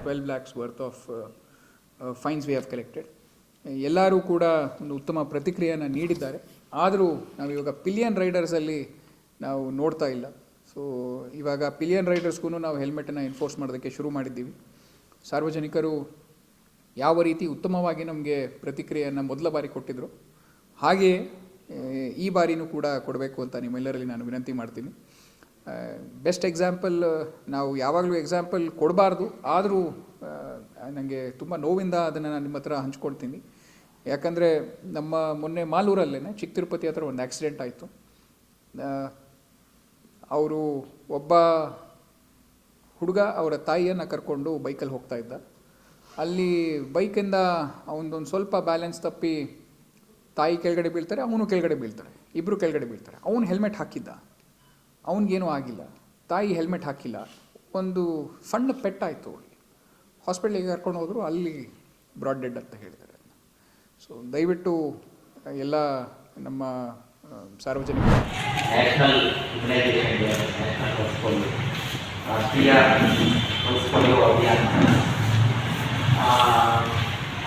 12 lakhs worth of fines we have collected. ಎಲ್ಲರೂ ಕೂಡ ಒಂದು ಉತ್ತಮ ಪ್ರತಿಕ್ರಿಯೆಯನ್ನು ನೀಡಿದ್ದಾರೆ. ಆದರೂ ನಾವು ಇವಾಗ ಪಿಲಿಯನ್ ರೈಡರ್ಸಲ್ಲಿ ನಾವು ನೋಡ್ತಾ ಇಲ್ಲ. ಸೊ ಇವಾಗ ಪಿಲಿಯನ್ ರೈಡರ್ಸ್ಗೂ ನಾವು ಹೆಲ್ಮೆಟನ್ನು ಎನ್ಫೋರ್ಸ್ ಮಾಡೋದಕ್ಕೆ ಶುರು ಮಾಡಿದ್ದೀವಿ. ಸಾರ್ವಜನಿಕರು ಯಾವ ರೀತಿ ಉತ್ತಮವಾಗಿ ನಮಗೆ ಪ್ರತಿಕ್ರಿಯೆಯನ್ನು ಮೊದಲ ಬಾರಿ ಕೊಟ್ಟಿದ್ರು ಹಾಗೆಯೇ ಈ ಬಾರಿನೂ ಕೂಡ ಕೊಡಬೇಕು ಅಂತ ನಿಮ್ಮೆಲ್ಲರಲ್ಲಿ ನಾನು ವಿನಂತಿ ಮಾಡ್ತೀನಿ. ಬೆಸ್ಟ್ ಎಕ್ಸಾಂಪಲ್ ನಾವು ಯಾವಾಗಲೂ ಎಕ್ಸಾಂಪಲ್ ಕೊಡಬಾರ್ದು, ಆದರೂ ನನಗೆ ತುಂಬ ನೋವಿಂದ ಅದನ್ನು ನಾನು ನಿಮ್ಮ ಹತ್ರ ಹಂಚ್ಕೊಳ್ತೀನಿ. ಯಾಕಂದರೆ ನಮ್ಮ ಮೊನ್ನೆ ಮಾಲೂರಲ್ಲೇ ಚಿಕ್ಕ ತಿರುಪತಿ ಹತ್ರ ಒಂದು ಆಕ್ಸಿಡೆಂಟ್ ಆಯಿತು. ಅವರು ಒಬ್ಬ ಹುಡುಗ ಅವರ ತಾಯಿಯನ್ನು ಕರ್ಕೊಂಡು ಬೈಕಲ್ಲಿ ಹೋಗ್ತಾ ಇದ್ದ. ಅಲ್ಲಿ ಬೈಕಿಂದ ಅವನದೊಂದು ಸ್ವಲ್ಪ ಬ್ಯಾಲೆನ್ಸ್ ತಪ್ಪಿ ತಾಯಿ ಕೆಳಗಡೆ ಬೀಳ್ತಾರೆ, ಅವನು ಕೆಳಗಡೆ ಬೀಳ್ತಾರೆ, ಇಬ್ಬರು ಕೆಳಗಡೆ ಬೀಳ್ತಾರೆ. ಅವನು ಹೆಲ್ಮೆಟ್ ಹಾಕಿದ್ದ, ಅವನಿಗೇನೂ ಆಗಿಲ್ಲ. ತಾಯಿ ಹೆಲ್ಮೆಟ್ ಹಾಕಿಲ್ಲ, ಒಂದು ಸಣ್ಣ ಪೆಟ್ಟಾಯಿತು. ಅವಳಿಗೆ ಹಾಸ್ಪಿಟ್ಲಿಗೆ ಕರ್ಕೊಂಡು ಹೋದರು, ಅಲ್ಲಿ ಬ್ರಾಡ್ ಡೆಡ್ ಅಂತ ಹೇಳಿದ್ದಾರೆ. ಸೊ ದಯವಿಟ್ಟು ಎಲ್ಲ ನಮ್ಮ ಸಾರ್ವಜನಿಕರು ರಾಷ್ಟ್ರೀಯ ಪೋಲಿಯೋ ಅಭಿಯಾನ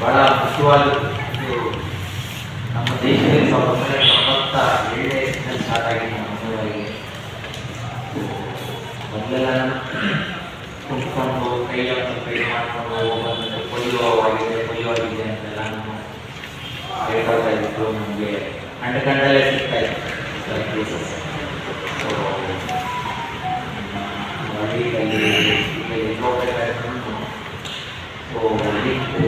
ಭಾಳ ಮುಖ್ಯವಾದ ನಮ್ಮ ದೇಶದಲ್ಲಿ 1997 ಸ್ಟಾರ್ಟ್ ಆಗಿದೆ. ಮೊದಲೆಲ್ಲ ಕುಂತ್ಕೊಂಡು ಕೈಯನ್ನು ಕೈ ಮಾಡಿಕೊಂಡು ಹೋಗೋದಂತೆ ಪೋಲಿಯೋ ಆಗಿದೆ ಅಂತೆಲ್ಲ ನಾವು ಹೇಳ್ಕೊಳ್ತಾ ಇತ್ತು. ನಮಗೆ ಕಂಡಲ್ಲೇ ಸಿಗ್ತಾ ಇತ್ತು ಕೇಸಸ್. ಸೊ ಹೋಗಬೇಕಾಯ್ತು. ಸೊ ಲಿಂಕು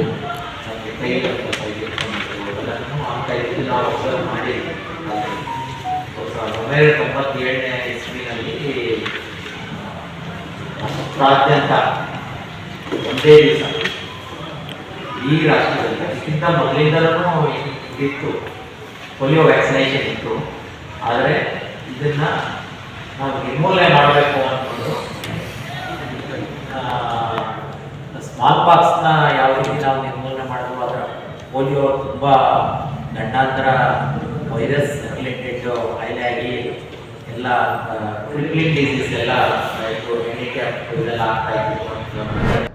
ನಮಗೆ ಕೈಯಲ್ಲಿ ಎಲ್ಲನೂ ಆಗ್ತಾ ಇದ್ದು ನಾವು ಅಬ್ಸರ್ವ್ ಮಾಡಿ 1997ನೇ ಇಸ್ವಿನಲ್ಲಿ ರಾಜ್ಯಾದ್ಯಂತ ಒಂದೇ ದಿವಸ ಈ ರಾಷ್ಟ್ರದಲ್ಲಿ ಅದಕ್ಕಿಂತ ಮೊದಲಿಂದಲೂ ಇತ್ತು, ಪೋಲಿಯೋ ವ್ಯಾಕ್ಸಿನೇಷನ್ ಇತ್ತು. ಆದರೆ ಇದನ್ನು ನಾವು ನಿರ್ಮೂಲನೆ ಮಾಡಬೇಕು ಅಂದ್ಕೊಂಡು ಸ್ಮಾಲ್ ಪಾಕ್ಸ್ನ ಯಾವ ರೀತಿ ನಾವು ನಿರ್ಮೂಲನೆ ಮಾಡಬೇಕು, ಅದರ ಪೋಲಿಯೋ ತುಂಬ ಗಂಡಾಂತರ ವೈರಸ್ ರಿಲೇಟೆಡ್ ಕಾಯಿಲೆ ಆಗಿ ಎಲ್ಲ ಕ್ರಿಪ್ಲಿಂಗ್ ಡಿಸೀಸ್ ಎಲ್ಲ ಇದೆಲ್ಲ ಆಗ್ತಾ ಇತ್ತು.